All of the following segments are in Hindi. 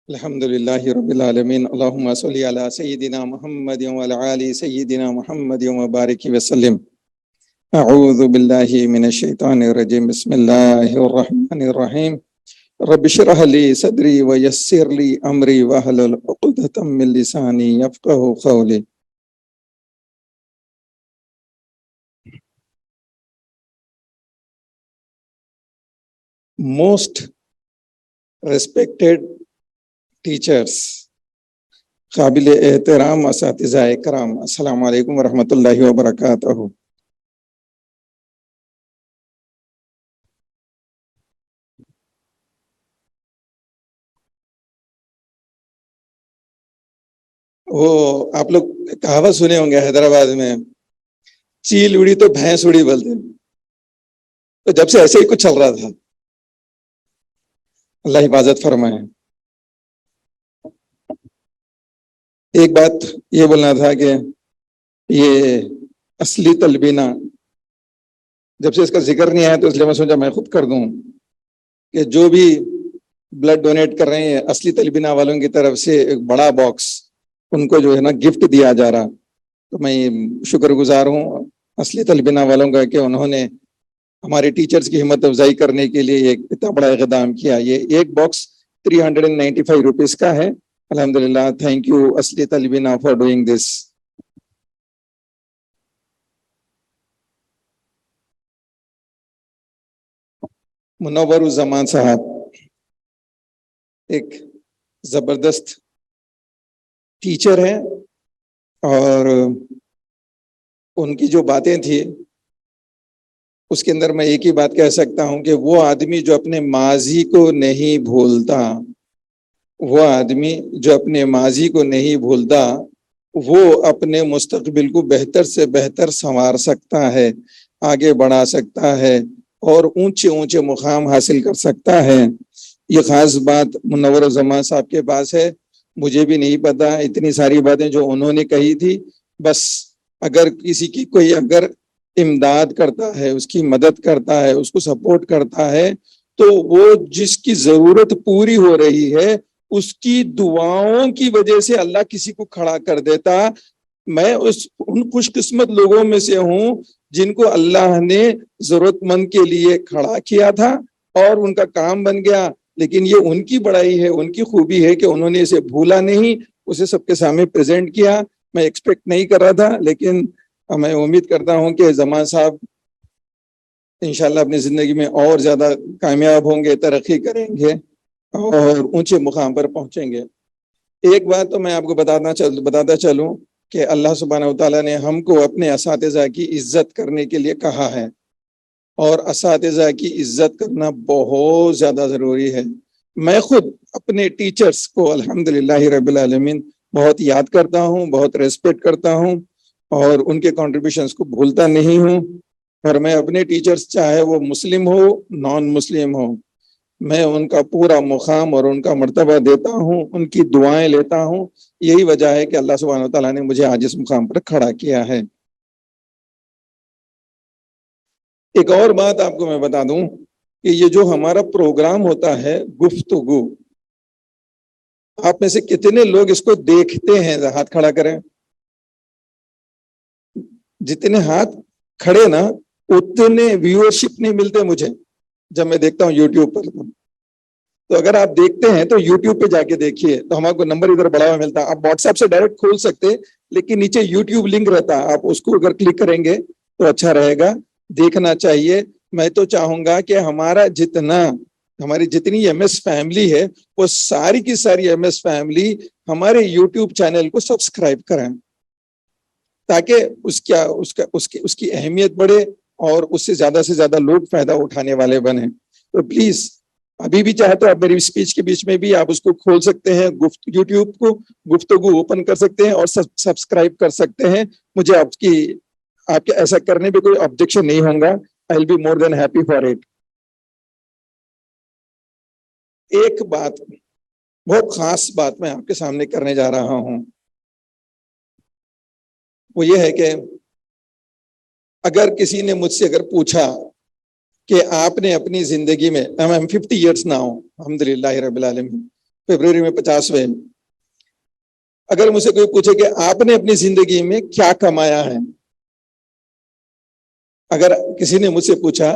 अल्हम्दुलिल्लाहि रब्बिल आलमीन अल्लाहुम्मा सल्लि अला सय्यिदिना मुहम्मद व अला आलि सय्यिदिना मुहम्मद व बारिक वसल्लिम। अऊज़ु बिल्लाहि मिनश शैतानिर रजीम। बिस्मिल्लाहिर रहमानिर रहीम। रब्बि इश्रह ली सदरी व यस्सिर ली अमरी वहलुल उक़दतम मिन लिसानी यफ़क़हू क़ौली। मोस्ट रिस्पेक्टेड टीचर्स, काबिल एहतराम असातिज़ा इकराम, अस्सलामु अलैकुम व रहमतुल्लाहि व बरकातहू। वो आप लोग कहावत सुने होंगे हैदराबाद में, चील उड़ी तो भैंस उड़ी बोलते हैं। तो जब से ऐसे ही कुछ चल रहा था। अल्लाह हिफाजत फरमाए। एक बात ये बोलना था कि ये असली तलबीना, जब से इसका जिक्र नहीं आया तो इसलिए मैं सोचा मैं खुद कर दूं कि जो भी ब्लड डोनेट कर रहे हैं असली तलबीना वालों की तरफ से एक बड़ा बॉक्स उनको जो है ना गिफ्ट दिया जा रहा। तो मैं शुक्रगुजार हूँ असली तलबीना वालों का कि उन्होंने हमारे टीचर्स की हिम्मत अफजाई करने के लिए एक इतना बड़ा इकदाम किया। ये एक बॉक्स 395 रुपीज का है। अल्हम्दुलिल्लाह, थैंक यू असली तलबीना फॉर डूइंग दिस। मुनव्वरुज़्ज़मान साहब एक जबरदस्त टीचर है और उनकी जो बातें थी उसके अंदर मैं एक ही बात कह सकता हूं कि वो आदमी जो अपने माजी को नहीं भूलता, वो आदमी जो अपने माजी को नहीं भूलता, वो अपने मुस्तकबिल को बेहतर से बेहतर संवार सकता है, आगे बढ़ा सकता है और ऊंचे ऊंचे मुकाम हासिल कर सकता है। ये खास बात मुनव्वरुज़्ज़मान साहब के पास है। मुझे भी नहीं पता इतनी सारी बातें जो उन्होंने कही थी। बस अगर किसी की कोई अगर इमदाद करता है, उसकी मदद करता है, उसको सपोर्ट करता है, तो वो जिसकी जरूरत पूरी हो रही है उसकी दुआओं की वजह से अल्लाह किसी को खड़ा कर देता। मैं उन खुशकिस्मत लोगों में से हूं जिनको अल्लाह ने जरूरतमंद के लिए खड़ा किया था और उनका काम बन गया। लेकिन ये उनकी बड़ाई है, उनकी खूबी है कि उन्होंने इसे भूला नहीं, उसे सबके सामने प्रेजेंट किया। मैं एक्सपेक्ट नहीं कर रहा था, लेकिन मैं उम्मीद करता हूं कि जमान साहब इंशाल्लाह अपनी जिंदगी में और ज्यादा कामयाब होंगे, तरक्की करेंगे और ऊंचे मुकाम पर पहुंचेंगे। एक बात तो मैं आपको बताता चलूं कि अल्लाह सुब्हानहू तआला ने हमको अपने असातिज़ा की इज्जत करने के लिए कहा है और असातिज़ा की इज्जत करना बहुत ज्यादा जरूरी है। मैं खुद अपने टीचर्स को अल्हम्दुलिल्लाह रब्बिल आलमीन बहुत याद करता हूँ, बहुत रेस्पेक्ट करता हूँ और उनके कॉन्ट्रीब्यूशंस को भूलता नहीं हूँ। और मैं अपने टीचर्स, चाहे वो मुस्लिम हो नॉन मुस्लिम हो, मैं उनका पूरा मुकाम और उनका मर्तबा देता हूँ, उनकी दुआएं लेता हूँ। यही वजह है कि अल्लाह सुब्हानहू तआला ने मुझे आज इस मुकाम पर खड़ा किया है। एक और बात आपको मैं बता दूं कि ये जो हमारा प्रोग्राम होता है गुफ्तगू, आप में से कितने लोग इसको देखते हैं? हाथ खड़ा करें। जितने हाथ खड़े ना, उतने व्यूअरशिप नहीं मिलते मुझे जब मैं देखता हूँ यूट्यूब पर। तो अगर आप देखते हैं तो यूट्यूब पे जाके देखिए, तो हमारे नंबर इधर बढ़ा हुआ मिलता है। आप व्हाट्सएप से डायरेक्ट खोल सकते हैं, लेकिन नीचे यूट्यूब लिंक रहता है, आप उसको अगर क्लिक करेंगे तो अच्छा रहेगा, देखना चाहिए। मैं तो चाहूंगा कि हमारी जितनी एमएस फैमिली है वो सारी की सारी एमएस फैमिली हमारे यूट्यूब चैनल को सब्सक्राइब करें, ताकि उसका उसका उसकी उसकी अहमियत बढ़े और उससे से ज्यादा लोग फायदा उठाने वाले बने। तो प्लीज अभी भी चाहे तो आप मेरी स्पीच के बीच में भी आप उसको खोल सकते हैं, यूट्यूब को गुफ्तगू ओपन कर सकते हैं और सब्सक्राइब कर सकते हैं। मुझे आपके ऐसा करने पे कोई ऑब्जेक्शन नहीं होगा। आई will be more than happy for it. एक बात, बहुत खास बात मैं आपके सामने करने जा रहा हूं, वो ये है कि अगर किसी ने मुझसे अगर पूछा कि आपने अपनी जिंदगी में, आई एम 50 ईयर्स नाउ अल्हम्दुलिल्लाह रब्बिल आलमीन, फरवरी में 50वें, अगर मुझसे कोई पूछे कि आपने अपनी जिंदगी में क्या कमाया है, अगर किसी ने मुझसे पूछा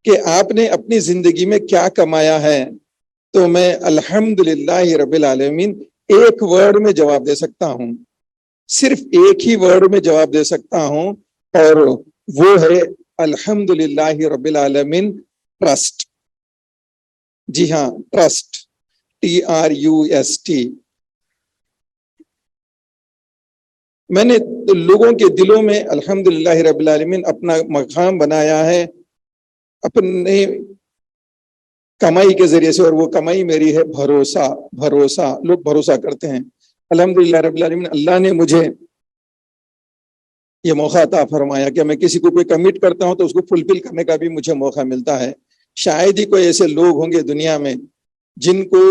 कि आपने अपनी जिंदगी में क्या कमाया है, तो मैं अल्हम्दुलिल्लाह रब्बिल आलमीन एक वर्ड में जवाब दे सकता हूं, सिर्फ एक ही वर्ड में जवाब दे सकता हूं, और वो है अल्हम्दुलिल्लाह रब्बिल आलमीन, ट्रस्ट। जी हाँ, ट्रस्ट, TRUST। मैंने लोगों के दिलों में अल्हम्दुलिल्लाह रब्बिल आलमीन अपना मकाम बनाया है अपने कमाई के जरिए से, और वो कमाई मेरी है भरोसा। भरोसा, लोग भरोसा करते हैं। अल्हम्दुलिल्लाह रब्बिल आलमीन, अल्लाह ने मुझे ये मौका अता फरमाया कि मैं किसी को कोई कमिट करता हूं तो उसको फुलफिल करने का भी मुझे मौका मिलता है। शायद ही कोई ऐसे लोग होंगे दुनिया में जिनको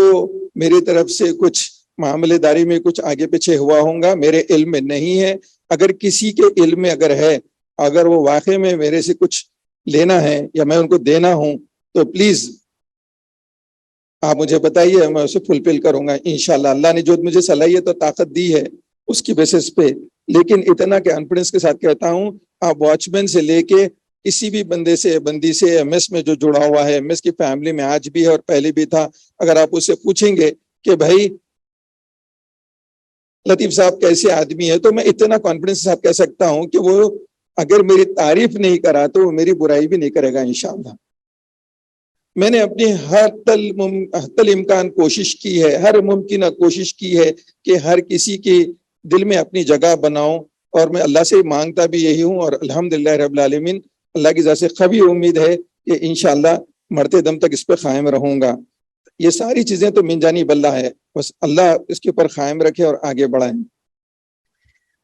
मेरी तरफ से कुछ मामलेदारी में कुछ आगे पीछे हुआ होगा, मेरे इल्म में नहीं है। अगर किसी के इल्म में अगर है, अगर वो वाकई में मेरे से कुछ लेना है या मैं उनको देना हूं, तो प्लीज आप मुझे बताइए, मैं उसे फुलफिल करूंगा इंशाल्लाह। अल्लाह ने जो मुझे सलाहियत और ताकत दी है उसकी बेसिस पे। लेकिन इतना कॉन्फिडेंस के साथ कहता हूं, आप वॉचमैन से लेके किसी भी बंदे से, बंदी से एमएस में जो जुड़ा हुआ है, एमएस की फैमिली में आज भी है और पहले भी था, अगर आप उससे पूछेंगे कि भाई लतीफ साहब कैसे आदमी है, तो मैं इतना कॉन्फिडेंस के साथ कह सकता हूं कि वो अगर मेरी तारीफ नहीं करा तो वो मेरी बुराई भी नहीं करेगा इंशाल्लाह। मैंने अपनी हर इम्कान कोशिश की है, हर मुमकिन कोशिश की है कि हर किसी के दिल में अपनी जगह बनाऊं, और मैं अल्लाह से मांगता भी यही हूं, और अल्हम्दुलिल्लाह रब्बिल आलमीन, अल्लाह की ज़ात से कभी उम्मीद है कि इंशाल्लाह मरते दम तक इस पर कायम रहूंगा। ये सारी चीजें तो मिन जानी बल्ला है, बस अल्लाह इसके ऊपर कायम रखे और आगे बढ़ाए।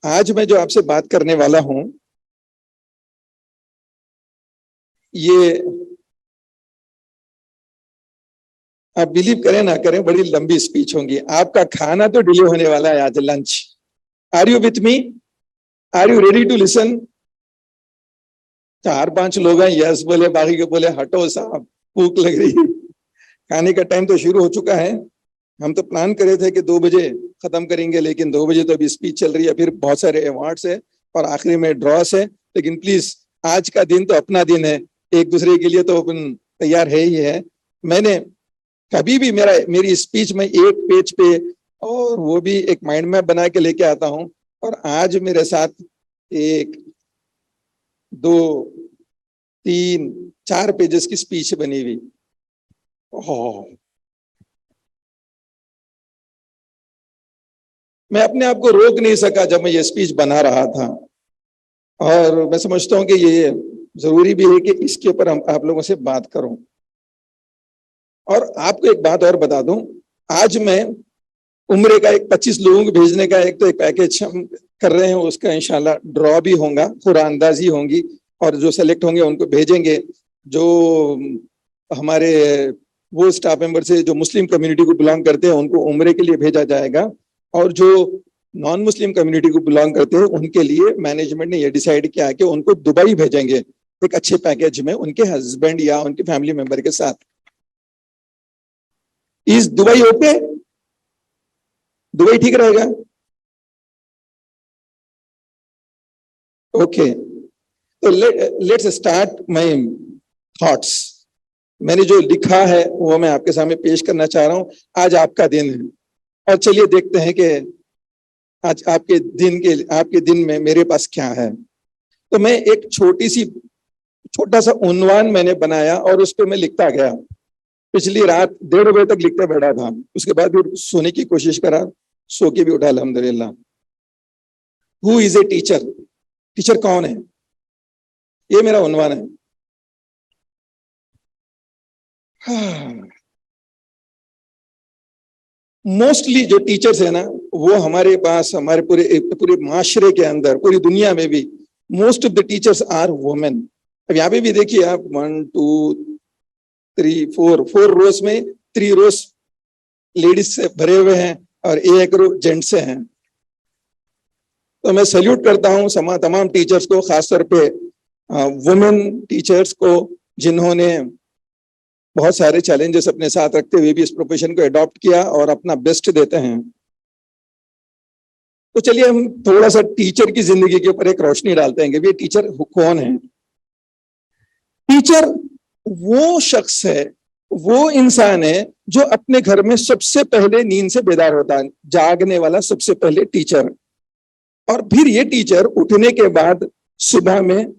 आज मैं जो आपसे बात करने वाला हूं, ये आप बिलीव करें ना करें, बड़ी लंबी स्पीच होगी। आपका खाना तो डिले होने वाला है आज, lunch. Are you with me? Are you ready to listen? 4-5 लोग हैं यस बोले, बाकी के बोले हटो साहब, भूख लग रही है। खाने का टाइम तो शुरू हो चुका है। हम तो प्लान करे थे कि 2 बजे खत्म करेंगे, लेकिन 2 बजे तो अभी स्पीच चल रही है, फिर बहुत सारे अवार्ड्स है और आखिरी में ड्रॉस है। लेकिन प्लीज, आज का दिन तो अपना दिन है, एक दूसरे के लिए तो अपन तैयार है ही है। मैंने कभी भी मेरी स्पीच में एक पेज पे, और वो भी एक माइंड मैप बना के लेके आता हूं, और आज मेरे साथ 1, 2, 3, 4 पेजेस की स्पीच बनी हुई। मैं अपने आप को रोक नहीं सका जब मैं ये स्पीच बना रहा था, और मैं समझता हूं कि ये जरूरी भी है कि इसके ऊपर हम आप लोगों से बात करूं। और आपको एक बात और बता दूं, आज मैं उम्रे का एक 25 लोगों को भेजने का एक पैकेज हम कर रहे हैं, उसका इंशाल्लाह ड्रॉ भी होगा, कुरानंदाजी होंगी, और जो सेलेक्ट होंगे उनको भेजेंगे। जो हमारे वो स्टाफ मेंबर से जो मुस्लिम कम्युनिटी को बिलोंग करते हैं उनको उम्रे के लिए भेजा जाएगा, और जो नॉन मुस्लिम कम्युनिटी को बिलोंग करते हैं उनके लिए मैनेजमेंट ने ये डिसाइड किया कि उनको दुबई भेजेंगे एक अच्छे पैकेज में, उनके हस्बैंड या उनके फैमिली मेंबर के साथ। Is Dubai okay? दुबई ठीक रहेगा? ओके, तो लेट्स स्टार्ट माय थॉट्स। मैंने जो लिखा है वो मैं आपके सामने पेश करना चाह रहा हूं। आज आपका दिन है, और चलिए देखते हैं कि आज आपके दिन में मेरे पास क्या है। तो मैं एक छोटा सा उन्वान मैंने बनाया, और उस पर मैं लिखता गया। पिछली रात 1:30 बजे तक लिखते बैठा था, उसके बाद फिर सोने की कोशिश करा, सो के भी उठा अल्हम्दुलिल्लाह। Who is a teacher? Teacher कौन है, ये मेरा उन्वान है। मोस्टली जो टीचर्स है ना, वो हमारे पास, हमारे पूरे माशरे के अंदर, पूरी दुनिया में भी most of the teachers are women. अब यहाँ पे भी देखिए आप, 1, 2, 3, 4 रोज में 3 रोज लेडीज से भरे हुए हैं और 1 रो जेंट्स से हैं। तो मैं सैल्यूट करता हूँ तमाम टीचर्स को, खासतौर पे वुमेन टीचर्स को जिन्होंने बहुत सारे चैलेंजेस अपने साथ रखते हुए भी इस प्रोफेशन को अडॉप्ट किया और अपना बेस्ट देते हैं। तो चलिए हम थोड़ा सा टीचर की जिंदगी के ऊपर एक रोशनी डालते हैं कि ये टीचर कौन है। टीचर वो शख्स है, वो इंसान है जो अपने घर में सबसे पहले नींद से बेदार होता है, जागने वाला सबसे पहले टीचर। और फिर ये टीचर उठने के बाद सुबह में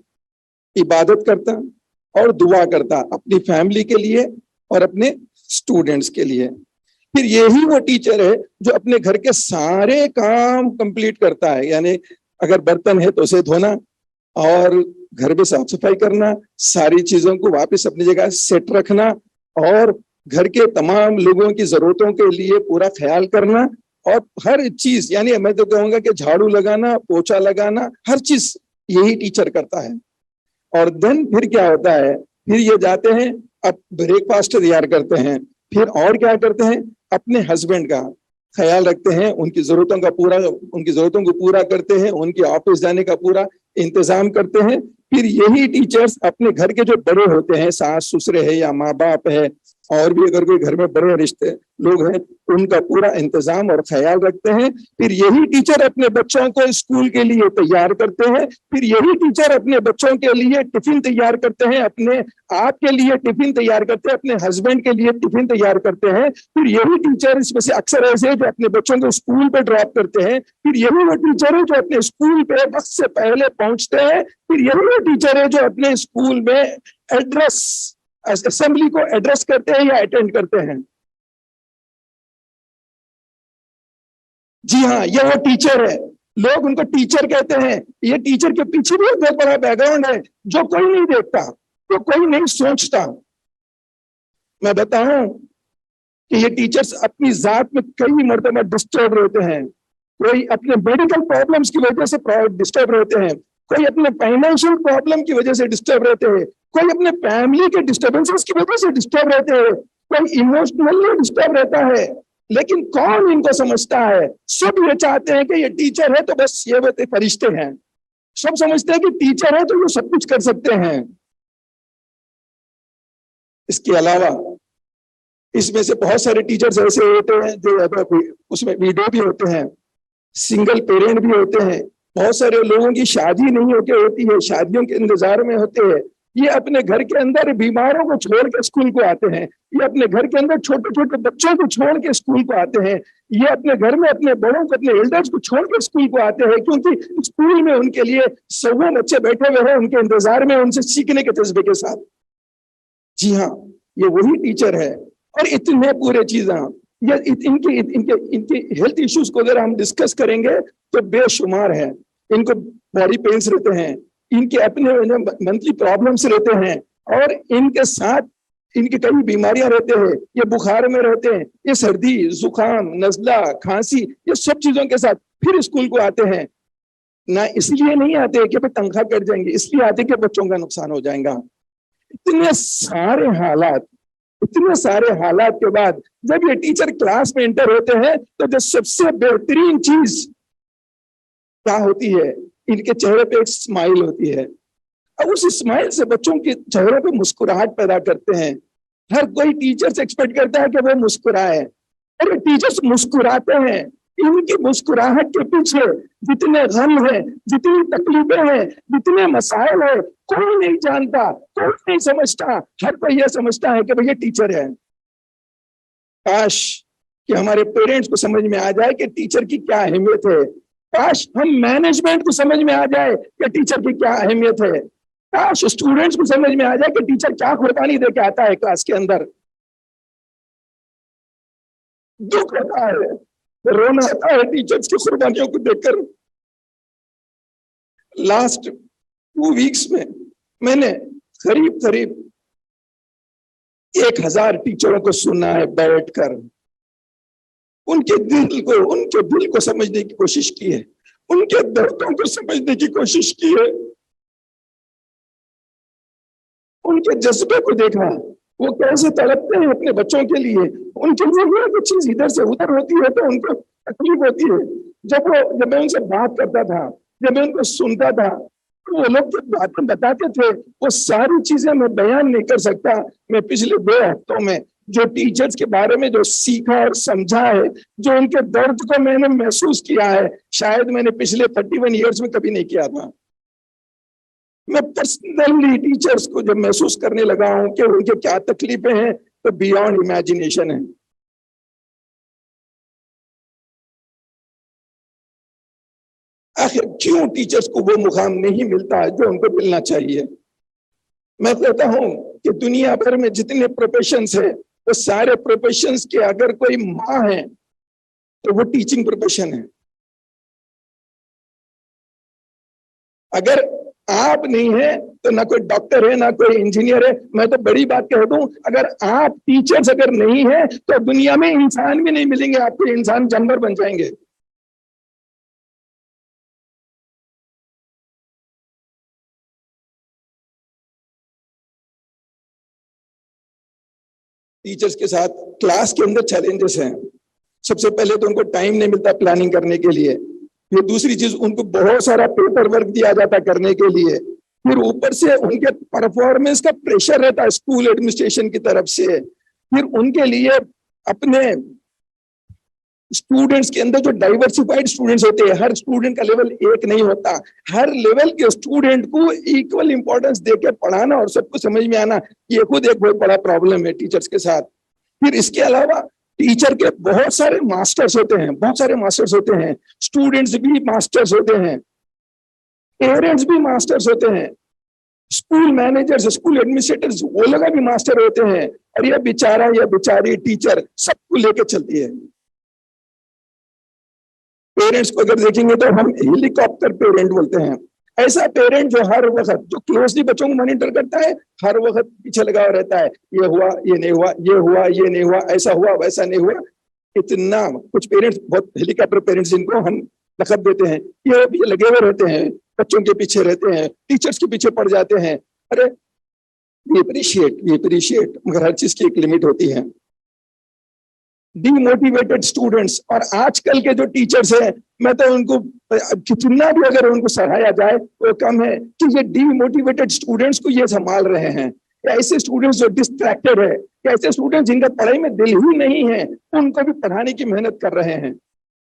इबादत करता और दुआ करता अपनी फैमिली के लिए और अपने स्टूडेंट्स के लिए। फिर यही वो टीचर है जो अपने घर के सारे काम कंप्लीट करता है, यानी अगर बर्तन है तो उसे धोना और घर में साफ सफाई करना, सारी चीजों को वापस अपनी जगह सेट रखना और घर के तमाम लोगों की जरूरतों के लिए पूरा ख्याल करना और हर चीज, यानी मैं तो कहूंगा कि झाड़ू लगाना, पोछा लगाना, हर चीज यही टीचर करता है। और देन फिर क्या होता है, फिर ये जाते हैं अब ब्रेकफास्ट तैयार करते हैं, फिर और क्या करते हैं, अपने हस्बैंड का ख्याल रखते हैं, उनकी जरूरतों को पूरा करते हैं, उनके ऑफिस जाने का पूरा इंतजाम करते हैं। फिर यही टीचर्स अपने घर के जो बड़े होते हैं, सास ससुरे है या माँ बाप है, और भी अगर कोई घर में बड़े रिश्ते लोग हैं, उनका पूरा इंतजाम और ख्याल रखते हैं। फिर यही टीचर अपने बच्चों को स्कूल के लिए तैयार करते हैं। फिर यही टीचर अपने बच्चों के लिए टिफिन तैयार करते हैं, अपने आप के लिए टिफिन तैयार करते हैं, अपने हस्बैंड के लिए टिफिन तैयार करते हैं। फिर यही टीचर, इसमें से अक्सर ऐसे जो अपने बच्चों को स्कूल पे ड्रॉप करते हैं। फिर यही वो टीचर है जो अपने स्कूल पे बस से पहले पहुंचते हैं। फिर यही वो टीचर है जो अपने स्कूल में एड्रेस असेंबली को एड्रेस करते हैं या अटेंड करते हैं। जी हाँ, ये वो टीचर है, लोग उनको टीचर कहते हैं। ये टीचर के पीछे भी एक बहुत बड़ा बैकग्राउंड है जो कोई नहीं देखता, जो कोई नहीं सोचता। मैं बताऊं कि ये टीचर्स अपनी जात में कई मर्तबा डिस्टर्ब रहते हैं। कोई अपने मेडिकल प्रॉब्लम्स की वजह से डिस्टर्ब रहते हैं, कोई अपने फाइनेंशियल प्रॉब्लम की वजह से डिस्टर्ब रहते हैं, कोई अपने फैमिली के डिस्टर्बेंसेस की वजह से डिस्टर्ब रहते हैं, कोई इमोशनली डिस्टर्ब रहता है। लेकिन कौन इनको समझता है? सब ये चाहते हैं कि ये टीचर है तो बस ये वो फरिश्ते हैं। सब समझते हैं कि टीचर है तो ये सब कुछ कर सकते हैं। इसके अलावा इसमें से बहुत सारे टीचर्स ऐसे होते हैं जो उसमें वीडियो भी होते हैं, सिंगल पेरेंट भी होते हैं, बहुत सारे लोगों की शादी नहीं होती है, शादियों के इंतजार में होते हैं। ये अपने घर के अंदर बीमारों को छोड़ के स्कूल को आते हैं, ये अपने घर के अंदर छोटे छोटे बच्चों को छोड़ के स्कूल को आते हैं, ये अपने घर में अपने बड़ों को, अपने एल्डर्स को छोड़ के स्कूल को आते हैं, क्योंकि स्कूल में उनके लिए 100 बच्चे बैठे हुए हैं उनके इंतजार में, उनसे सीखने के जज्बे के साथ। जी हाँ, ये वही टीचर है। और इतने पूरे चीजें, ये इनके हेल्थ इश्यूज को अगर हम डिस्कस करेंगे तो बेशुमार है। इनको बॉडी पेन्स रहते हैं, इनके अपने मंथली प्रॉब्लम्स रहते हैं, और इनके साथ इनकी कई बीमारियां रहते हैं। ये बुखार में रहते हैं, ये सर्दी जुकाम नजला खांसी, ये सब चीजों के साथ फिर स्कूल को आते हैं। ना इसलिए नहीं आते कि तनख्वाह कट जाएंगे, इसलिए आते कि बच्चों का नुकसान हो जाएगा। इतने सारे हालात के बाद जब ये टीचर क्लास में एंटर होते हैं तो जो सबसे बेहतरीन चीज क्या होती है, इनके चेहरे पे एक स्माइल होती है। अब उस स्माइल से बच्चों के चेहरे पे मुस्कुराहट पैदा करते हैं। हर कोई टीचर से एक्सपेक्ट करता है कि वो मुस्कुराए, और टीचर्स मुस्कुराते हैं। इनकी मुस्कुराहट के पीछे जितने गम है, जितनी तकलीफें हैं, जितने मसाइल है, कोई नहीं जानता, कोई नहीं समझता। हर कोई यह समझता है कि भैया टीचर है। काश कि हमारे पेरेंट्स को समझ में आ जाए कि टीचर की क्या अहमियत है। काश हम मैनेजमेंट को समझ में आ जाए कि टीचर की क्या अहमियत है। काश स्टूडेंट्स को समझ में आ जाए कि टीचर क्या कुर्बानी देके आता है क्लास के अंदर। दुख होता है, रोना आता है टीचर्स की कुर्बानियों को देखकर। लास्ट 2 वीक्स में मैंने करीब 1000 टीचरों को सुना है बैठकर। उनके दिल को समझने की कोशिश की है, उनके दर्दों को समझने की कोशिश की है, उनके जज्बे को देखा, वो कैसे तड़पते हैं अपने बच्चों के लिए। उनके लिए कुछ चीज इधर से उधर होती है तो उनको तकलीफ होती है। जब मैं उनसे बात करता था, जब मैं उनको सुनता था, वो लोग जो बातें बताते थे वो सारी चीजें मैं बयान नहीं कर सकता। मैं पिछले 2 हफ्तों में जो टीचर्स के बारे में जो सीखा और समझा है, जो उनके दर्द को मैंने महसूस किया है, शायद मैंने पिछले 31 ईयर्स में कभी नहीं किया था। मैं पर्सनली टीचर्स को जब महसूस करने लगा हूं कि उनके क्या तकलीफें हैं, तो बियॉन्ड इमेजिनेशन है। आखिर क्यों टीचर्स को वो मुकाम नहीं मिलता है जो उनको मिलना चाहिए? मैं कहता हूं कि दुनिया भर में जितने प्रोफेशंस है, वो सारे प्रोफेशंस के अगर कोई माँ है तो वो टीचिंग प्रोफेशन है। अगर आप नहीं है तो ना कोई डॉक्टर है, ना कोई इंजीनियर है। मैं तो बड़ी बात कह दूं, अगर आप टीचर्स अगर नहीं है तो दुनिया में इंसान भी नहीं मिलेंगे, आपको इंसान जानवर बन जाएंगे। टीचर्स के साथ क्लास के अंदर चैलेंजेस हैं। सबसे पहले तो उनको टाइम नहीं मिलता प्लानिंग करने के लिए। फिर दूसरी चीज, उनको बहुत सारा पेपर वर्क दिया जाता करने के लिए। फिर ऊपर से उनके परफॉर्मेंस का प्रेशर रहता है स्कूल एडमिनिस्ट्रेशन की तरफ से। फिर उनके लिए अपने स्टूडेंट्स के अंदर जो डाइवर्सिफाइड स्टूडेंट्स होते हैं, हर स्टूडेंट का लेवल एक नहीं होता। हर लेवल के स्टूडेंट को इक्वल इंपॉर्टेंस देकर पढ़ाना और सबको समझ में आना, ये खुद एक बहुत बड़ा प्रॉब्लम है टीचर्स के साथ। फिर इसके अलावा टीचर के बहुत सारे मास्टर्स होते हैं, बहुत सारे मास्टर्स होते हैं, स्टूडेंट्स भी मास्टर्स होते हैं, पेरेंट्स भी मास्टर्स होते हैं, स्कूल मैनेजर्स, स्कूल एडमिनिस्ट्रेटर्स, वो लोग भी मास्टर होते हैं। और ये बेचारा या बेचारी टीचर सबको लेके चलती है। पेरेंट्स को अगर देखेंगे तो हम हेलीकॉप्टर पेरेंट बोलते हैं। ऐसा पेरेंट जो हर वक्त जो क्लोजली बच्चों को मॉनिटर करता है, हर वक्त पीछे लगा रहता है, ये हुआ ये नहीं हुआ, ये हुआ ये नहीं हुआ, ऐसा हुआ वैसा नहीं हुआ। इतना कुछ पेरेंट्स, बहुत हेलीकॉप्टर पेरेंट्स जिनको हम लकब देते हैं, ये लगे हुए रहते हैं, बच्चों के पीछे रहते हैं, टीचर्स के पीछे पड़ जाते हैं। अरे वी अप्रिशिएट, मगर हर चीज की एक लिमिट होती है। डीमोटिवेटेड स्टूडेंट्स, और आजकल के जो टीचर्स हैं, मैं तो उनको कितना भी अगर उनको सराहाया जाए तो कम है कि ये डीमोटिवेटेड स्टूडेंट्स को ये संभाल रहे हैं। ऐसे स्टूडेंट्स जो डिस्ट्रैक्टेड है, ऐसे स्टूडेंट्स जिनका पढ़ाई में दिल ही नहीं है, उनको भी पढ़ाने की मेहनत कर रहे हैं।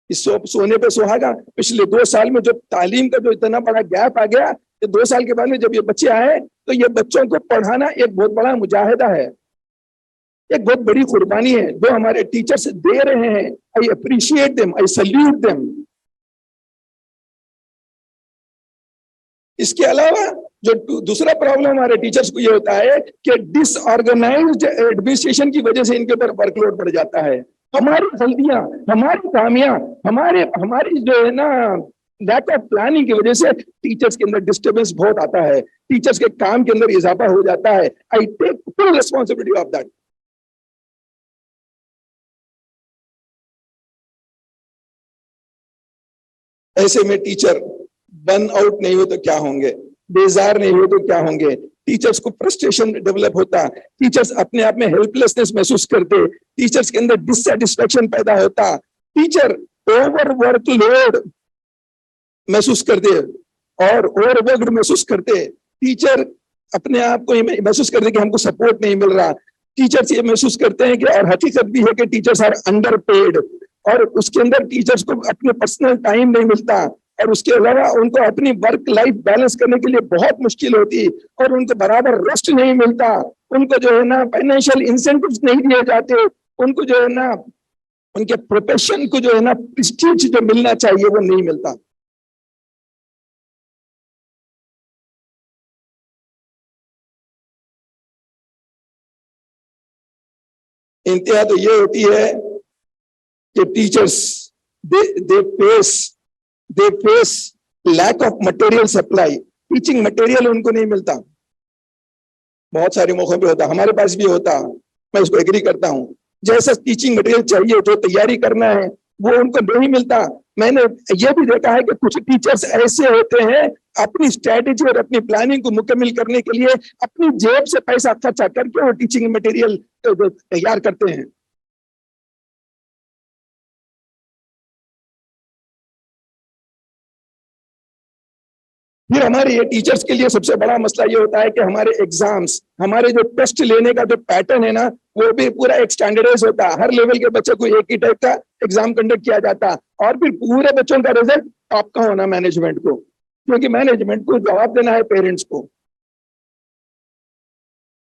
इस सोने पे सुहागा, पिछले 2 साल में जो तालीम का जो इतना बड़ा गैप आ गया, ये 2 साल के बाद में जब ये बच्चे आए तो ये बच्चों को पढ़ाना एक बहुत बड़ा मुजाहिदा है, एक बहुत बड़ी कुर्बानी है जो हमारे टीचर्स दे रहे हैं। I appreciate them, I salute them. इसके अलावा जो दूसरा प्रॉब्लम हमारे टीचर्स को ये होता है कि डिसऑर्गेनाइज्ड एडमिनिस्ट्रेशन की वजह से इनके ऊपर वर्कलोड बढ़ जाता है। हमारी गलतियां, हमारी खामियां, हमारी जो है ना लैक ऑफ प्लानिंग की वजह से टीचर्स के अंदर डिस्टर्बेंस बहुत आता है, टीचर्स के काम के अंदर इजाफा हो जाता है। I take full responsibility of that. ऐसे में टीचर बर्न आउट नहीं हो तो क्या होंगे, बेजार नहीं हो तो क्या होंगे, टीचर्स को फ्रस्ट्रेशन डेवलप होता, टीचर्स अपने आप में हेल्पलेसनेस महसूस करते, टीचर्स के अंदर डिससेटिस्फेक्शन पैदा होता, टीचर ओवर वर्कलोड महसूस करते और ओवरवर्कड महसूस करते, टीचर अपने आप को महसूस करते कि हमको सपोर्ट नहीं मिल रहा, टीचर्स ये महसूस करते हैं कि, और हकीकत भी है कि टीचर्स आर अंडर पेड, और उसके अंदर टीचर्स को अपने पर्सनल टाइम नहीं मिलता, और उसके अलावा उनको अपनी वर्क लाइफ बैलेंस करने के लिए बहुत मुश्किल होती, और उनको बराबर रेस्ट नहीं मिलता, उनको जो है ना फाइनेंशियल इंसेंटिव्स नहीं दिए जाते, उनको जो है ना उनके प्रोफेशन को जो है ना प्रेस्टीज जो मिलना चाहिए वो नहीं मिलता। इंतहा तो ये होती है कि teachers they they face they face lack of material supply, teaching material उनको नहीं मिलता। बहुत सारे मौकों पे होता, हमारे पास भी होता, मैं इसको एग्री करता हूं। जैसा टीचिंग मटेरियल चाहिए, जो तैयारी करना है, वो उनको नहीं मिलता। मैंने ये भी देखा है कि कुछ टीचर्स ऐसे होते हैं, अपनी स्ट्रेटेजी और अपनी प्लानिंग को मुकम्मल करने के लिए अपनी जेब से पैसा खर्चा करके वो टीचिंग मटेरियल तैयार करते हैं। फिर हमारे ये टीचर्स के लिए सबसे बड़ा मसला ये होता है कि हमारे एग्जाम्स, हमारे जो टेस्ट लेने का जो पैटर्न है ना, वो भी पूरा एक स्टैंडर्डाइज होता है। हर लेवल के बच्चे को एक ही टाइप का एग्जाम कंडक्ट किया जाता है, और फिर पूरे बच्चों का रिजल्ट टॉप का होना मैनेजमेंट को, क्योंकि मैनेजमेंट को जवाब देना है पेरेंट्स को।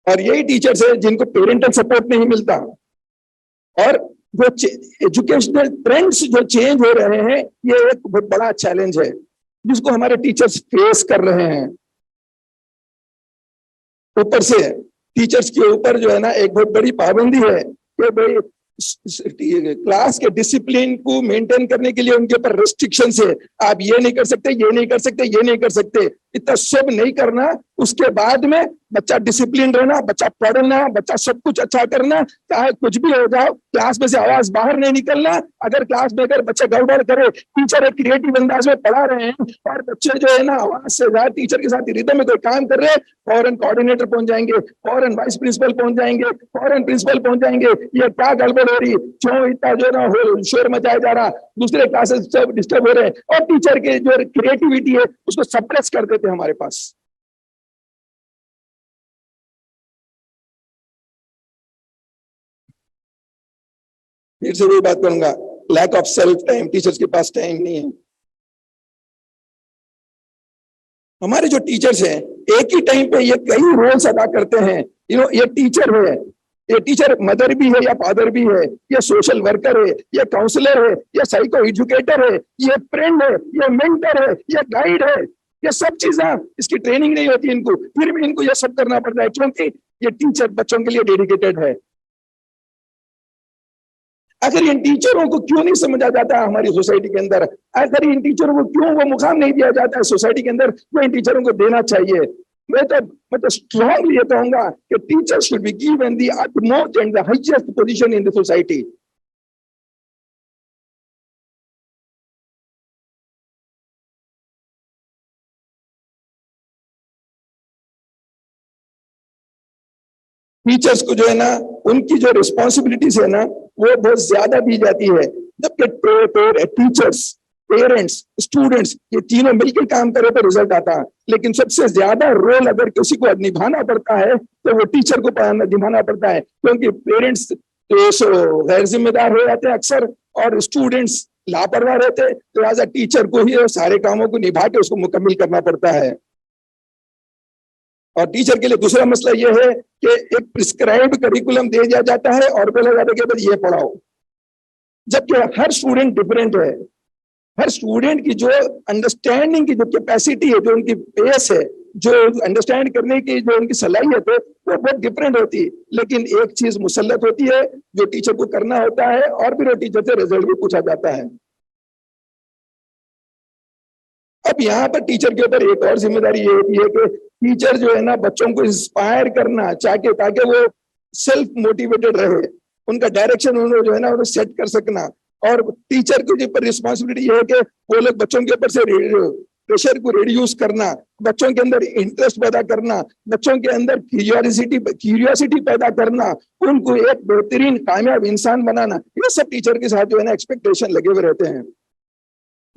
और यही टीचर्स है जिनको पेरेंटल सपोर्ट नहीं मिलता, और जो एजुकेशनल ट्रेंड्स जो चेंज हो रहे हैं, ये एक बहुत बड़ा चैलेंज है जिसको हमारे टीचर्स फेस कर रहे हैं। ऊपर से टीचर्स के ऊपर जो है ना एक बहुत बड़ी पाबंदी है कि भाई क्लास के डिसिप्लिन को मेंटेन करने के लिए उनके ऊपर रेस्ट्रिक्शंस है। आप ये नहीं कर सकते, ये नहीं कर सकते, ये नहीं कर सकते, इतना सब नहीं करना। उसके बाद में बच्चा डिसिप्लिन रहना, बच्चा पढ़ना, बच्चा सब कुछ अच्छा करना, चाहे कुछ भी हो जाओ, क्लास में से आवाज बाहर नहीं निकलना। अगर क्लास में अगर बच्चे गड़बड़ करे, टीचर एक क्रिएटिव अंदाज में पढ़ा रहे हैं और बच्चे जो है ना आवाज से टीचर के साथ रिदम में कोई काम कर रहे हैं, फौरन कोऑर्डिनेटर पहुंच जाएंगे, फौरन वाइस प्रिंसिपल पहुंच जाएंगे, फौरन प्रिंसिपल पहुंच जाएंगे, ये क्या गड़बड़ हो रही, क्यों इतना जो ना हो शोर मचाया जा रहा, दूसरे क्लासेस सब डिस्टर्ब हो रहे हैं, और टीचर के जो क्रिएटिविटी है उसको सप्रेस कर देते हैं हमारे पास। फिर से वही बात करूंगा, lack of self time, teachers के पास टाइम नहीं है। हमारे जो टीचर्स हैं एक ही टाइम पे ये कई रोल्स अदा करते हैं। ये टीचर है, ये टीचर मदर भी है या फादर भी है, ये सोशल वर्कर है, ये काउंसलर है, ये साइको एजुकेटर है, ये फ्रेंड है, ये मेंटर है, ये गाइड है, ये सब चीजें। इसकी ट्रेनिंग नहीं होती इनको, फिर भी इनको ये सब करना पड़ता है, क्योंकि ये टीचर बच्चों के लिए डेडिकेटेड है। आखिर इन टीचरों को क्यों नहीं समझा जाता है हमारी सोसाइटी के अंदर? आखिर इन टीचरों को क्यों वो मुकाम नहीं दिया जाता है सोसाइटी के अंदर जो इन टीचरों को देना चाहिए? मैं तो स्ट्रांगली ये कहूंगा कि teacher should be given the utmost and the highest position in the society. Teachers को जो है ना उनकी जो रिस्पॉन्सिबिलिटीज है ना वो बहुत ज्यादा दी जाती है, जबकि टीचर्स, पेरेंट्स, स्टूडेंट्स ये तीनों मिलकर काम करे तो रिजल्ट आता है। लेकिन सबसे ज्यादा रोल अगर किसी को निभाना पड़ता है तो वो टीचर को निभाना पड़ता है, क्योंकि पेरेंट्स तो गैर जिम्मेदार हो जाते हैं अक्सर, और स्टूडेंट्स लापरवाह रहते हैं, तो एज अ टीचर को ही सारे कामों को निभा के उसको मुकम्मल करना पड़ता है। और टीचर के लिए दूसरा मसला यह है कि एक प्रिस्क्राइब्ड करिकुलम दे दिया जाता है और बोला जाता है कि बस ये पढ़ाओ, जबकि हर स्टूडेंट डिफरेंट है। हर स्टूडेंट की जो अंडरस्टैंडिंग की जो कैपेसिटी है, जो उनकी पेस है, जो अंडरस्टैंड करने की जो उनकी सलाहियत है, वो बहुत डिफरेंट होती है। लेकिन एक चीज मुसल्लत होती है जो टीचर को करना होता है, और फिर वो टीचर से रिजल्ट भी पूछा जाता है। अब यहाँ पर टीचर के ऊपर एक और जिम्मेदारी ये होती है कि टीचर जो है ना बच्चों को इंस्पायर करना चाहे, ताकि वो सेल्फ मोटिवेटेड रहे, उनका डायरेक्शन उन्होंने जो है ना उन्हें सेट कर सकना। और टीचर के ऊपर रिस्पॉन्सिबिलिटी ये है कि वो लोग बच्चों के ऊपर से प्रेशर को रिड्यूस करना, बच्चों के अंदर इंटरेस्ट पैदा करना, बच्चों के अंदर क्यूरियोसिटी पैदा करना, उनको एक बेहतरीन कामयाब इंसान बनाना, ये सब टीचर के साथ जो है ना एक्सपेक्टेशन लगे हुए रहते हैं,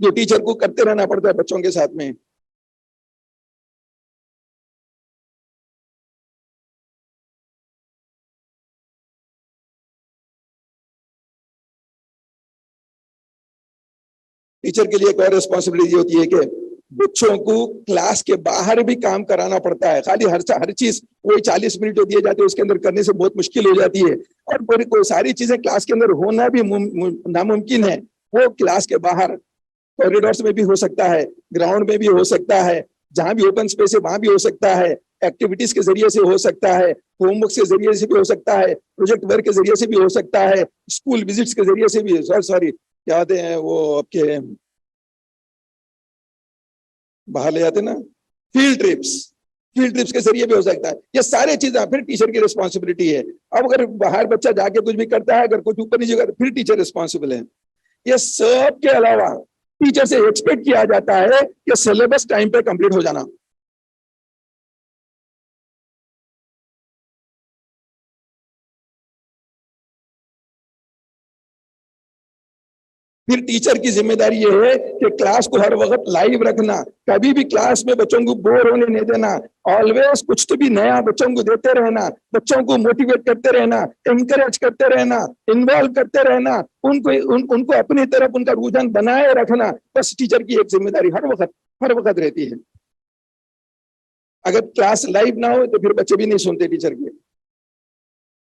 जो टीचर को करते रहना पड़ता है बच्चों के साथ में। टीचर के लिए एक और रिस्पॉन्सिबिलिटी होती है कि बच्चों को क्लास के बाहर भी काम कराना पड़ता है। खाली हर चीज वही 40 मिनट दिए जाते हैं उसके अंदर करने से बहुत मुश्किल हो जाती है, और पूरी कोई सारी चीजें क्लास के अंदर होना भी नामुमकिन है। वो क्लास के बाहर कॉरिडोर्स में भी हो सकता है, ग्राउंड में भी हो सकता है, जहां भी ओपन स्पेस है वहां भी हो सकता है, एक्टिविटीज के जरिए से हो सकता है, होमवर्क के जरिए से भी हो सकता है, प्रोजेक्ट वर्क के जरिए से भी हो सकता है, स्कूल विजिट्स के जरिए से भी, सॉरी क्या आते हैं वो आपके बाहर ले जाते ना, फील्ड ट्रिप्स, फील्ड ट्रिप्स के जरिए भी हो सकता है। ये सारे चीजें फिर टीचर की रिस्पॉन्सिबिलिटी है। अब अगर बाहर बच्चा जाके कुछ भी करता है, अगर कुछ ऊपर नीचे करता है, फिर टीचर रिस्पॉन्सिबल है। ये सब के अलावा टीचर से एक्सपेक्ट किया जाता है कि सिलेबस टाइम पे कंप्लीट हो जाना। फिर टीचर की जिम्मेदारी ये है कि क्लास को हर वक्त लाइव रखना, कभी भी क्लास में बच्चों को बोर होने नहीं देना, ऑलवेज कुछ तो भी नया बच्चों को देते रहना, बच्चों को मोटिवेट करते रहना, इंकरेज करते रहना, इन्वॉल्व करते रहना, उनको अपनी तरफ उनका रुझान बनाए रखना, बस टीचर की एक जिम्मेदारी हर वक्त रहती है। अगर क्लास लाइव ना हो तो फिर बच्चे भी नहीं सुनते टीचर के।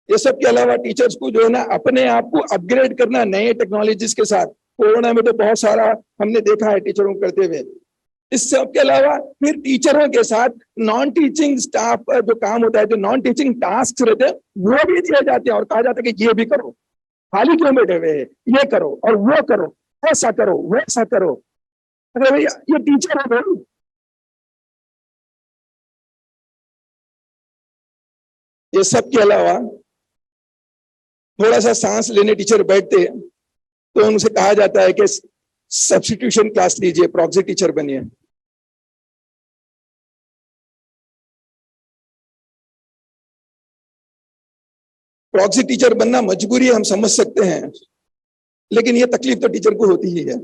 ये सब के अलावा टीचर्स को जो है ना अपने आप को अपग्रेड करना नए टेक्नोलॉजीज के साथ। कोरोना में तो बहुत सारा हमने देखा है टीचरों को करते हुए। इस सब के अलावा फिर टीचरों के साथ नॉन टीचिंग स्टाफ का जो काम होता है, जो नॉन टीचिंग टास्क रहते हैं वो भी दिए जाते हैं और कहा जाता है कि ये भी करो, खाली क्यों बैठे हुए हैं, ये करो और वो करो, ऐसा करो वैसा करो। अरे भैया ये टीचर है भाई। ये सब के अलावा थोड़ा सा सांस लेने टीचर बैठते तो उनसे कहा जाता है कि सब्स्टिट्यूशन क्लास लीजिए, प्रॉक्सी टीचर बनिए। प्रॉक्सी टीचर बनना मजबूरी है, हम समझ सकते हैं, लेकिन ये तकलीफ तो टीचर को होती ही है।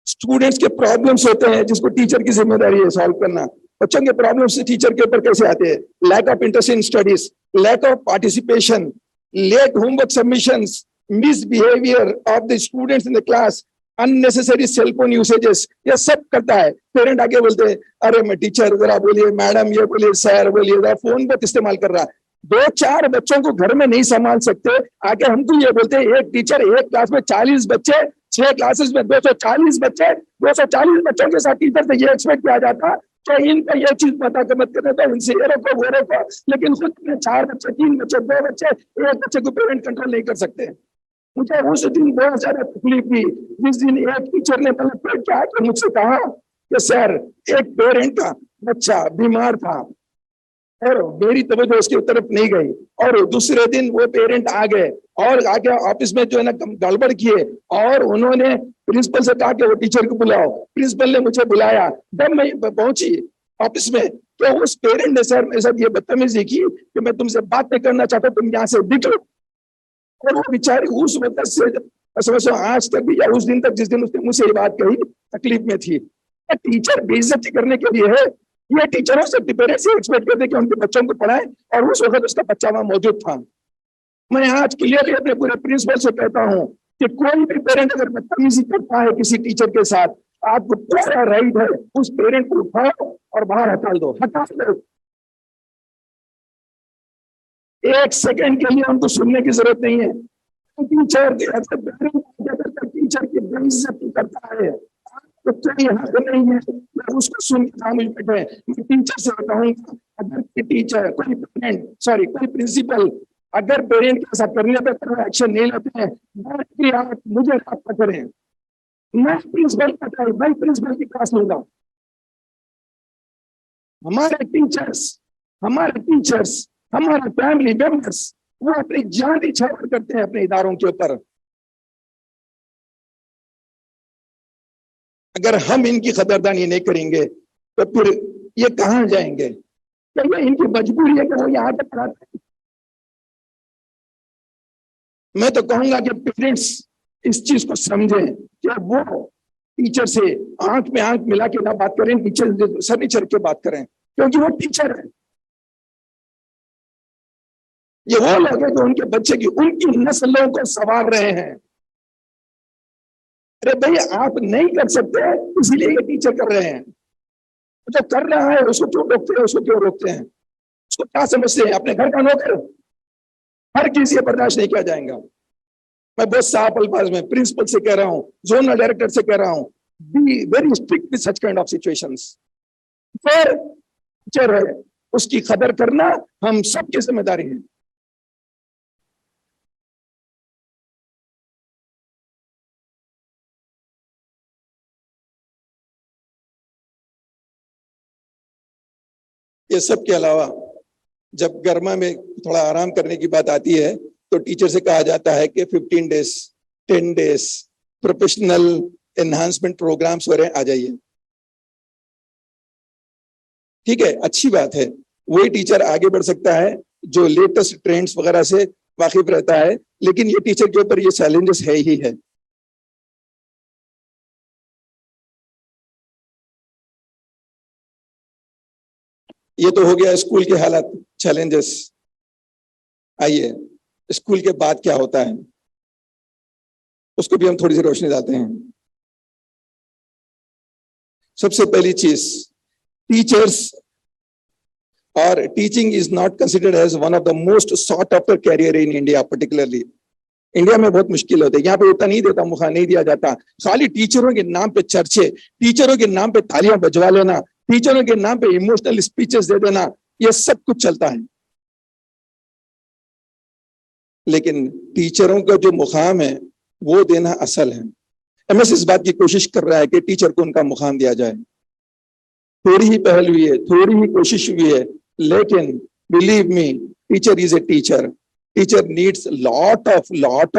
स्टूडेंट्स के प्रॉब्लम्स होते हैं जिसको टीचर की जिम्मेदारी है सॉल्व करना। बच्चों के प्रॉब्लम्स टीचर के ऊपर कैसे आते हैं? Lack of interest in studies, lack of participation, late homework submissions, misbehaviour of the students in the class, unnecessary cell phone usages, ये सब करता है। पेरेंट आके बोलते हैं अरे मैं टीचर जरा बोलिए, मैडम ये बोलिए, सर बोलिए, जरा फोन बहुत इस्तेमाल कर रहा है। 2-4 बच्चों को घर में नहीं संभाल सकते, आके हमको ये बोलते हैं एक टीचर एक क्लास में 40 बच्चे, 6 क्लासेस में 240 बच्चे, 240 बच्चों के साथ टीचर से ये एक्सपेक्ट किया जाता कि इनको ये चीज पता कर मत करने दो, इनसे ये रोको वो रोको, लेकिन खुद में 4 बच्चे, 3 बच्चे, 2 बच्चे, एक बच्चे को पेरेंट कंट्रोल नहीं कर सकते। मुझे उस दिन बहुत ज्यादा तकलीफ हुई जिस दिन एक टीचर ने पेट के आके मुझसे कहा कि सर एक पेरेंट का बच्चा बीमार था और मेरी तवज्जो उसकी तरफ नहीं गई, और दूसरे दिन वो पेरेंट आ गए और आके ऑफिस में जो है ना गड़बड़ किए और उन्होंने प्रिंसिपल से कहा कि वो टीचर को बुलाओ। प्रिंसिपल ने मुझे बुलाया, जब मैं पहुंची ऑफिस में तो उस पेरेंट ने सर मेरे साथ ये बदतमीजी की कि मैं तुमसे बात नहीं करना चाहता, तुम यहाँ से निकलो। और वो बेचारी उस वक्त से समझो आज तक भी या उस दिन तक जिस दिन उसने मुझसे ये बात कही तकलीफ में थी। टीचर बेइज्जती करने के लिए है, ये टीचरों से पेरेंट्स एक्सपेक्ट करते कि उनके बच्चों को पढ़ाएं, और उस वक्त उसका बच्चा वहां मौजूद था। मैं आज क्लियरली अपने पूरे प्रिंसिपल से कहता हूं कि कोई भी पेरेंट अगर बदतमीजी करता है किसी टीचर के साथ, आपको पूरा राइट है उस पेरेंट को उठाओ और बाहर हटा दो, हटा दो। 1 सेकंड के लिए उनको सुनने की जरूरत नहीं है। टीचर टीचर की बेइज्जती करता है तो कोई हक नहीं है मैं उसको सुन के खामोश बैठे। मैं टीचर से बताऊंगा अगर टीचर कोई पेरेंट सॉरी कोई प्रिंसिपल अगर पेरेंट के साथ करने पे कोई एक्शन नहीं लेते हैं, मुझे रब्ता करें, मैं प्रिंसिपल की क्लास लूंगा। हमारे टीचर्स हमारे फैमिली मेंबर्स वो अपनी जान न्यौछावर करते हैं अपने इदारों के ऊपर। अगर हम इनकी कदरदानी नहीं करेंगे तो फिर ये कहां जाएंगे? तो ये इनकी मजबूरी है कि वो यहाँ तक पढ़ाते हैं। मैं तो कहूंगा कि पेरेंट्स इस चीज को समझें कि वो टीचर से आंख में आंख मिला के ना बात करें, टीचर सर नहीं चढ़ के बात करें, क्योंकि वो टीचर है। ये वो लोग हैं जो उनके बच्चे की उनकी नस्लों को संवार रहे हैं। अरे भाई आप नहीं कर सकते इसीलिए ये टीचर कर रहे हैं, जो कर रहा है उसको क्यों रोकते हैं? उसको क्यों रोकते हैं? उसको क्या समझते हैं? अपने घर का नौकर? हर किसी बर्दाश्त नहीं किया जाएगा। मैं बहुत साफ अल्फाज में प्रिंसिपल से कह रहा हूँ, जोनल डायरेक्टर से कह रहा हूँ, be very strict with such kind of situations. फिर टीचर है उसकी कदर करना हम सबकी जिम्मेदारी है। ये सब के अलावा जब गर्मा में थोड़ा आराम करने की बात आती है तो टीचर से कहा जाता है कि 15 days 10 days professional enhancement programmes वगैरह आ जाइए। ठीक है, अच्छी बात है, वही टीचर आगे बढ़ सकता है जो लेटेस्ट ट्रेंड्स वगैरह से वाकिफ रहता है, लेकिन ये टीचर के ऊपर ये चैलेंजेस है ही है। ये तो हो गया स्कूल के हालात, चैलेंजेस। आइए स्कूल के बाद क्या होता है उसको भी हम थोड़ी सी रोशनी डालते हैं। सबसे पहली चीज, टीचर्स और teaching is not considered as one of the most sought after career in India. Particularly India में बहुत मुश्किल होते हैं, यहाँ पे उतना नहीं देता, मुखा नहीं दिया जाता। खाली टीचरों के नाम पे चर्चे, टीचरों के नाम पे तालियां बजवा लेना, टीचरों के नाम पे इमोशनल स्पीचेस दे देना, ये सब कुछ चलता है। लेकिन टीचरों का जो मुकाम है वो देना असल है। एमएस इस बात की कोशिश कर रहा है कि टीचर को उनका मुकाम दिया जाए। थोड़ी ही पहल हुई है, थोड़ी ही कोशिश हुई है, लेकिन believe me, teacher is a teacher. Teacher needs lot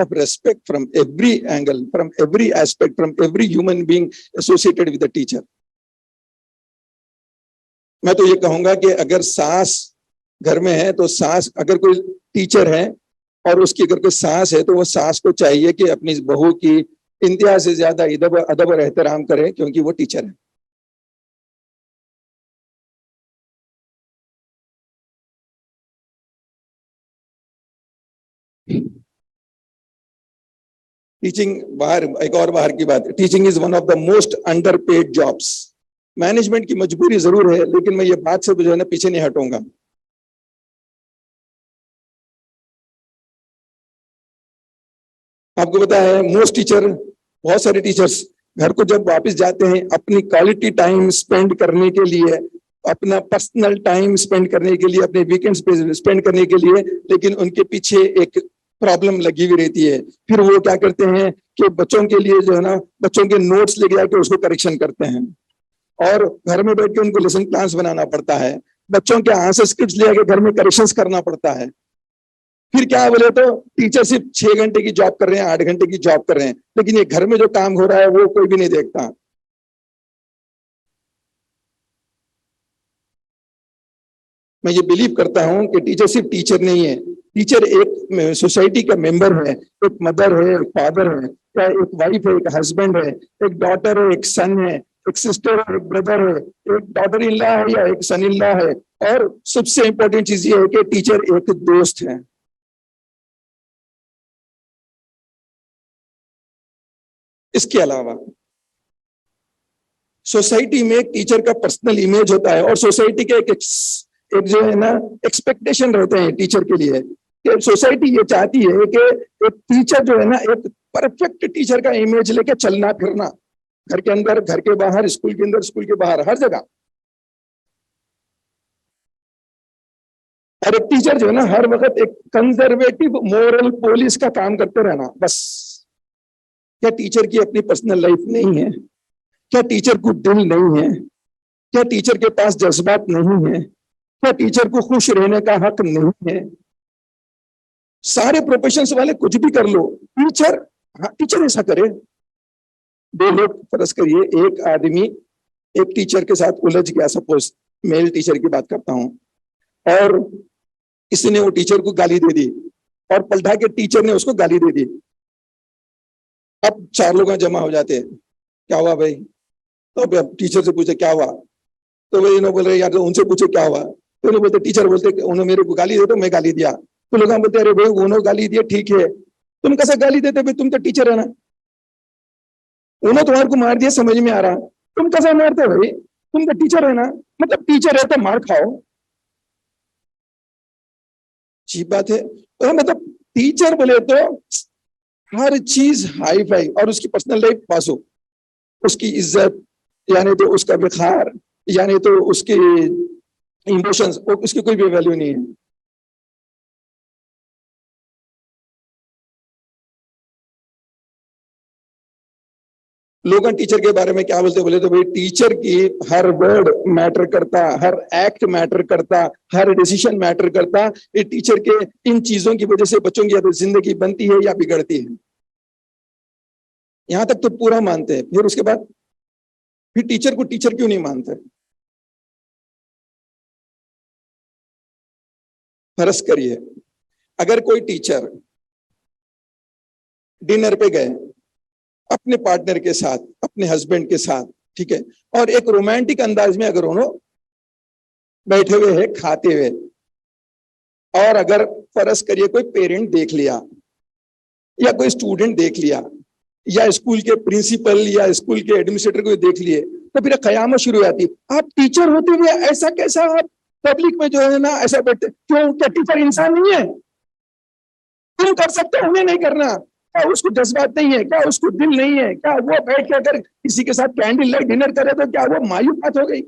of respect from every angle, from every aspect, from every human being associated with the teacher. मैं तो ये कहूंगा कि अगर सास घर में है तो सास, अगर कोई टीचर है और उसकी अगर कोई सास है तो वो सास को चाहिए कि अपनी बहू की इंतहा से ज्यादा अदब और एहतराम करे, क्योंकि वो टीचर है। टीचिंग बाहर, एक और बाहर की बात, teaching is one of the most under paid jobs. Management की मजबूरी जरूर है, लेकिन मैं ये बात से जो है ना पीछे नहीं हटूंगा। आपको पता है मोस्ट टीचर, बहुत सारे टीचर्स घर को जब वापस जाते हैं अपनी क्वालिटी टाइम स्पेंड करने के लिए, अपना पर्सनल टाइम स्पेंड करने के लिए, अपने वीकेंड्स पे स्पेंड करने के लिए, लेकिन उनके पीछे एक प्रॉब्लम लगी हुई रहती है। फिर वो क्या करते हैं कि बच्चों के लिए जो है ना, बच्चों के नोट्स लेके आके उसको करेक्शन करते हैं, और घर में बैठ के उनको लेसन प्लान्स बनाना पड़ता है, बच्चों के आंसर स्क्रिप्ट्स ले आके घर में करेक्शंस करना पड़ता है। फिर क्या बोले तो टीचर सिर्फ 6 घंटे की जॉब कर रहे हैं, 8 घंटे की जॉब कर रहे हैं, लेकिन ये घर में जो काम हो रहा है वो कोई भी नहीं देखता। मैं ये बिलीव करता हूं कि टीचर सिर्फ टीचर नहीं है, टीचर एक सोसाइटी का मेंबर है, एक मदर है, एक फादर है, या एक वाइफ है, एक हस्बैंड है, एक डॉटर है, एक सन है, एक सिस्टर है, एक ब्रदर है, एक डॉटर इन लॉ है या एक सन इन लॉ है, और सबसे इंपॉर्टेंट चीज ये है कि टीचर एक दोस्त है। इसके अलावा सोसाइटी में एक टीचर का पर्सनल इमेज होता है, और सोसाइटी के एक जो है ना एक्सपेक्टेशन रहते हैं टीचर के लिए, कि सोसाइटी ये चाहती है कि एक टीचर जो है ना एक परफेक्ट टीचर का इमेज लेके चलना फिरना, घर के अंदर, घर के बाहर, स्कूल के अंदर, स्कूल के बाहर, हर जगह। और एक टीचर जो है ना हर वक्त एक कंजर्वेटिव मोरल पुलिस का काम करते रहना, बस। क्या टीचर की अपनी पर्सनल लाइफ नहीं है? क्या टीचर को दिल नहीं है? क्या टीचर के पास जज्बात नहीं है? क्या टीचर को खुश रहने का हक नहीं है? सारे प्रोफेशंस वाले कुछ भी कर लो, टीचर, हाँ टीचर ऐसा करे। दो लोग फर्ज करिए, एक आदमी एक टीचर के साथ उलझ गया, सपोज मेल टीचर की बात करता हूं, और किसी ने वो टीचर को गाली दे दी, और पलटा के टीचर ने उसको गाली दे दी। अब 4 लोग जमा हो जाते हैं, क्या हुआ भाई? तो अब टीचर से पूछे क्या हुआ, तो भाई इन्होंने बोल रहे यार, तो उनसे पूछे क्या हुआ, तो उन्होंने बोलते, टीचर बोलते उन्होंने मेरे को गाली दे तो मैं गाली दिया। तो लोग बोलते अरे भाई उन्होंने गाली दिया ठीक है, तुम कैसे गाली देते भाई, तुम तो टीचर है ना, उन्होंने तुम्हारे को मार दिया समझ में आ रहा, तुम कैसे मारते भाई, तुम तो टीचर है ना, मतलब टीचर है तो मार खाओ। अच्छी बात है, तो मतलब टीचर बोले तो हर चीज हाई फाई, और उसकी पर्सनल लाइफ पासो, उसकी इज्जत, यानी तो उसका विखार, यानी तो उसके इमोशंस, उसकी कोई भी वैल्यू नहीं है। लोग टीचर के बारे में क्या बोलते बोले तो भाई टीचर की हर वर्ड मैटर करता, हर एक्ट मैटर करता, हर डिसीजन मैटर करता। ये टीचर के इन चीजों की वजह से बच्चों की या तो जिंदगी बनती है या बिगड़ती है। यहां तक तो पूरा मानते हैं, फिर उसके बाद फिर टीचर को टीचर क्यों नहीं मानते? फर्ज करिए अगर कोई टीचर डिनर पे गए अपने पार्टनर के साथ, अपने हस्बैंड के साथ, ठीक है, और एक रोमांटिक अंदाज में अगर उन्होंने बैठे हुए हैं खाते हुए, और अगर फर्ज करिए कोई पेरेंट देख लिया या कोई स्टूडेंट देख लिया या स्कूल के प्रिंसिपल या स्कूल के एडमिनिस्ट्रेटर को देख लिए, तो फिर कयामत शुरू हो जाती। आप टीचर होते हुए ऐसा कैसा आप पब्लिक में जो है ना ऐसा बैठते क्यों? क्या टीचर इंसान नहीं है? तुम कर सकते हो, उन्हें नहीं करना? क्या उसको जज्बात नहीं है? क्या उसको दिल नहीं है? क्या वो बैठ के अगर किसी के साथ कैंडल लाइट डिनर करे तो क्या वो मायूस बात हो गई?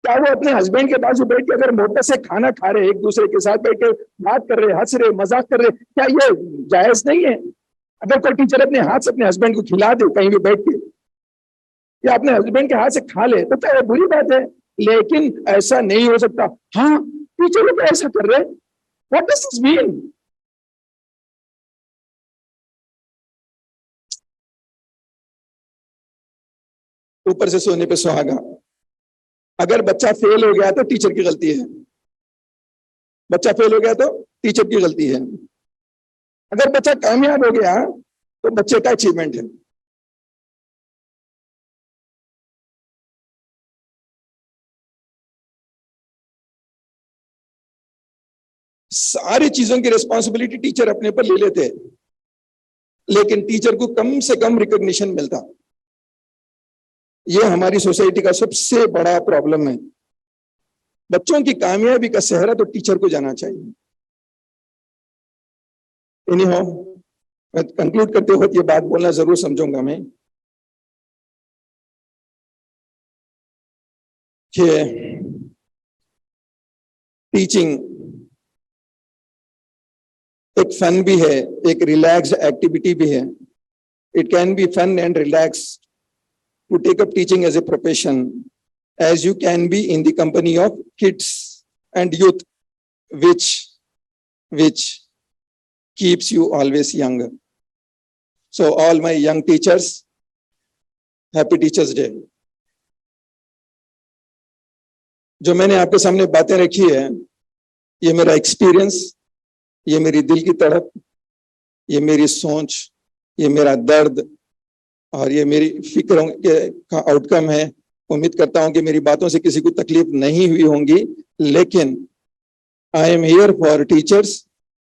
क्या वो अपने हस्बैंड के पास बैठ के अगर मोटर से खाना खा रहे, एक दूसरे के साथ बैठ के बात कर रहे, हंस रहे, मजाक कर रहे, क्या ये जायज नहीं है? अगर कोई टीचर अपने हाथ से अपने हस्बैंड को खिला दे कहीं भी बैठ के, या अपने हस्बैंड के हाथ से खा ले, तो क्या बुरी बात है? लेकिन ऐसा नहीं हो सकता। हाँ, टीचर लोग ऐसा कर रहे, व्हाट डज दिस मीन? ऊपर से सोने पे सुहागा। अगर बच्चा फेल हो गया तो टीचर की गलती है, बच्चा फेल हो गया तो टीचर की गलती है। अगर बच्चा कामयाब हो गया तो बच्चे का अचीवमेंट है। सारी चीजों की रिस्पॉन्सिबिलिटी टीचर अपने पर ले लेते हैं, लेकिन टीचर को कम से कम रिकॉग्निशन मिलता। यह हमारी सोसाइटी का सबसे बड़ा प्रॉब्लम है। बच्चों की कामयाबी का सेहरा तो टीचर को जाना चाहिए। एनीहाउ, मैं कंक्लूड करते हुए ये बात बोलना जरूर समझूंगा मैं कि टीचिंग एक फन भी है, एक रिलैक्स्ड एक्टिविटी भी है। It can be fun and relax to take up teaching as a profession, as you can be in the company of kids and youth, which keeps you always younger. So all my young teachers, happy Teachers Day. जो मैंने आपके सामने बातें रखी है, ये मेरा एक्सपीरियंस, ये मेरी दिल की तड़प, ये मेरी सोच, ये मेरा दर्द और ये मेरी फिक्रों का आउटकम है। उम्मीद करता हूं कि मेरी बातों से किसी को तकलीफ नहीं हुई होंगी, लेकिन I am here for teachers,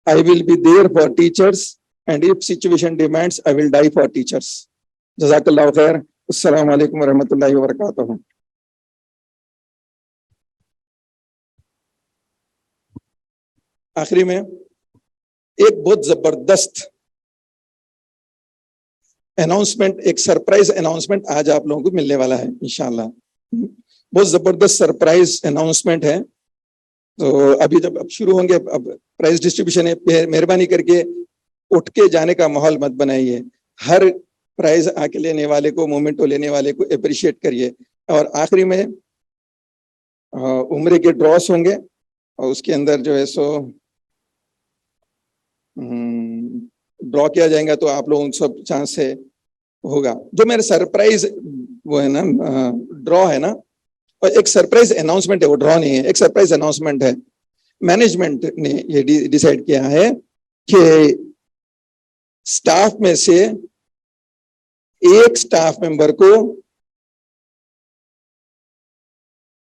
I will be there for teachers, and if situation demands I will die for teachers. जज़ाकल्लाहु खैर। अस्सलाम वालेकुम रहमतुल्लाहि व बरकातहू। आखिरी में एक बहुत जबरदस्त अनाउंसमेंट, एक सरप्राइज अनाउंसमेंट आज आप लोगों को मिलने वाला है इंशाल्लाह। बहुत जबरदस्त सरप्राइज अनाउंसमेंट है। तो अभी जब अब शुरू होंगे, अब प्राइज डिस्ट्रीब्यूशन है, मेहरबानी करके उठ के जाने का माहौल मत बनाइए। हर प्राइज आके लेने वाले को, मोमेंटो लेने वाले को अप्रिशिएट करिए। और आखिरी में उम्र के ड्रॉस होंगे और उसके अंदर जो है सो ड्रॉ किया जाएगा, तो आप लोगों को सब चांस से होगा। जो मेरे सरप्राइज वो है ना, ड्रॉ है ना, और एक सरप्राइज अनाउंसमेंट है, वो ड्रॉ नहीं है, एक सरप्राइज अनाउंसमेंट है। मैनेजमेंट ने ये डिसाइड किया है कि स्टाफ में से एक स्टाफ मेंबर को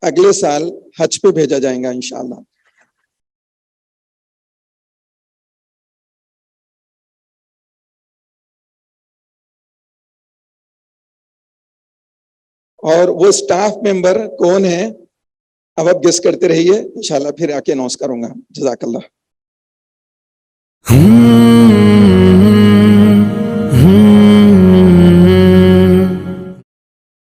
अगले साल हज पे भेजा जाएगा इंशाल्लाह। और वो स्टाफ मेंबर कौन है, अब आप गेस करते रहिए, इंशाल्लाह फिर आके अनाउंस करूंगा। जज़ाकल्लाह।